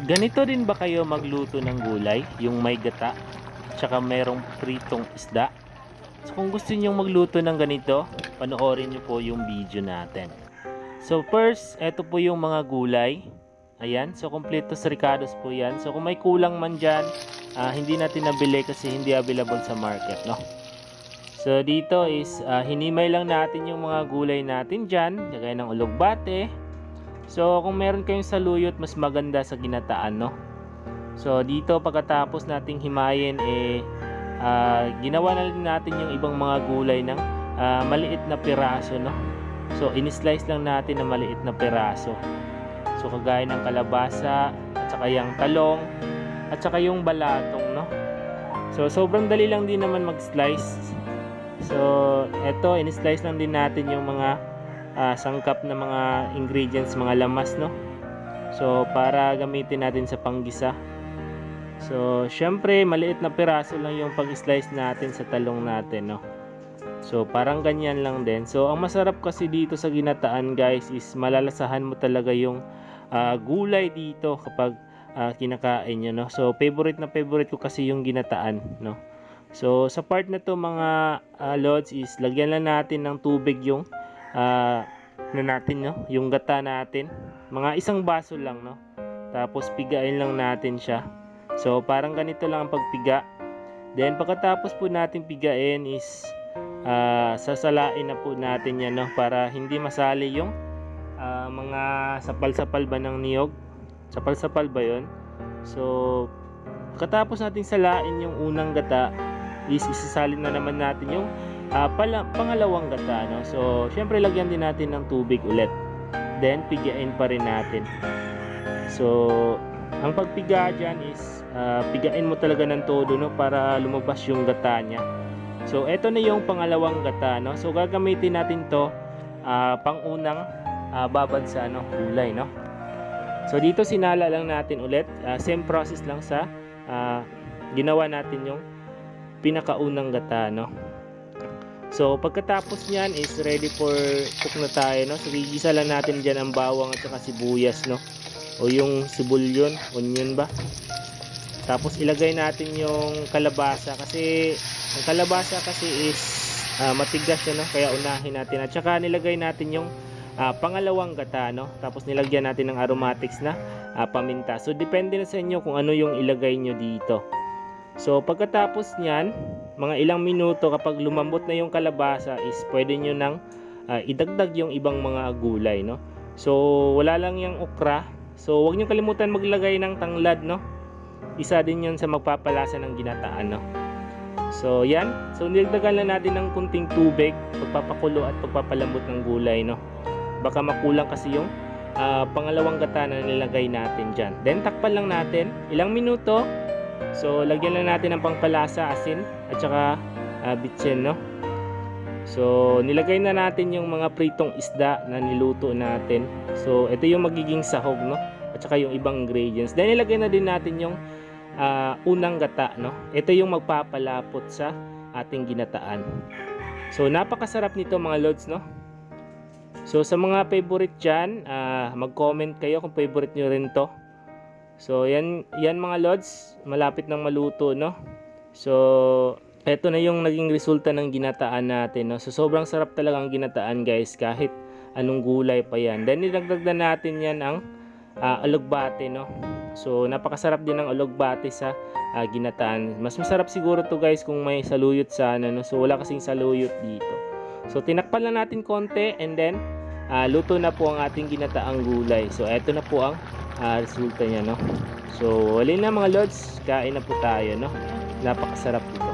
Ganito rin ba kayo magluto ng gulay, yung may gata, tsaka merong pritong isda? So kung gusto niyo magluto ng ganito, panoorin niyo po yung video natin. So first, eto po yung mga gulay. Ayan, so kompleto sa Ricardo's po yan. So kung may kulang man dyan, hindi natin nabili kasi hindi available sa market, no? So dito is hinimay lang natin yung mga gulay natin dyan, kagaya ng ulugbate. So kung meron kayong saluyot, mas maganda sa ginataan, no? So dito pagkatapos nating himayin, ginawa na rin natin yung ibang mga gulay ng maliit na piraso, no? So in-slice lang natin na maliit na piraso. So kagaya ng kalabasa, at saka yung talong, at saka yung balatong, no? So sobrang dali lang din naman mag-slice. So eto, in-slice lang din natin yung mga sangkap na mga ingredients, mga lamas, no? So para gamitin natin sa panggisa. So syempre maliit na piraso lang yung pag-slice natin sa talong natin, no? So parang ganyan lang din. So ang masarap kasi dito sa ginataan, guys, is malalasahan mo talaga yung gulay dito kapag kinakain nyo, no? So favorite na favorite ko kasi yung ginataan, no? So sa part na to mga lods is lagyan lang natin ng tubig yung no, yung gata natin, mga isang baso lang, no? Tapos pigain lang natin siya. So parang ganito lang ang pagpiga. Then pagkatapos po natin pigain is sasalain na po natin yan, no? Para hindi masali yung mga sapal-sapal ba ng niyog. Sapal-sapal ba yun? So pagkatapos natin salain yung unang gata is isasalin na naman natin yung pangalawang gata, no? So syempre lagyan din natin ng tubig ulit, then pigain pa rin natin. So ang pagpiga dyan is pigain mo talaga ng todo, no? Para lumabas yung gata nya. So eto na yung pangalawang gata, no? So gagamitin natin to pangunang babad sa gulay, no? So dito sinala lang natin ulit, same process lang sa ginawa natin yung pinakaunang gata, no? So pagkatapos niyan is ready for cook na tayo, no? So gigisa lang natin diyan ang bawang at saka sibuyas, no? O yung sibulyon, onion ba? Tapos ilagay natin yung kalabasa kasi ang kalabasa kasi is matigas siya, no? Kaya unahin natin. At saka nilagay natin yung pangalawang gata, no? Tapos nilagyan natin ng aromatics na paminta. So depende na sa inyo kung ano yung ilagay nyo dito. So pagkatapos niyan, mga ilang minuto kapag lumambot na yung kalabasa is pwede nyo nang idagdag yung ibang mga gulay, no? So wala lang yung okra. So huwag nyo kalimutan maglagay ng tanglad, no? Isa din yun sa magpapalasa ng ginataan, no? So yan. So nilagdagan lang natin ng kunting tubig, pagpapakulo at pagpapalambot ng gulay, no? Baka makulang kasi yung pangalawang gata na nilagay natin dyan. Then takpan lang natin ilang minuto. So lagyan lang natin ng pangpalasa, asin at saka bitsin, no? So nilagay na natin yung mga pritong isda na niluto natin. So ito yung magiging sahog, no? At saka yung ibang ingredients. Then nilagay na din natin yung unang gata, no? Ito yung magpapalapot sa ating ginataan. So napakasarap nito mga lods, no? So sa mga favorite dyan, mag-comment kayo kung favorite nyo rin to. So yan mga lods, malapit nang maluto, no? So eto na yung naging resulta ng ginataan natin, no? So sobrang sarap talaga ang ginataan, guys, kahit anong gulay pa yan. Then nilagdag na natin yan ang ulugbate, no? So napakasarap din ng ulugbate sa ginataan. Mas masarap siguro to, guys, kung may saluyot sana, no? So wala kasing saluyot dito. So tinakpan lang natin konti and then luto na po ang ating ginataang gulay. So eto na po ang resulta niya, no? So wala na mga lods, kain na po tayo, no? Napakasarap po.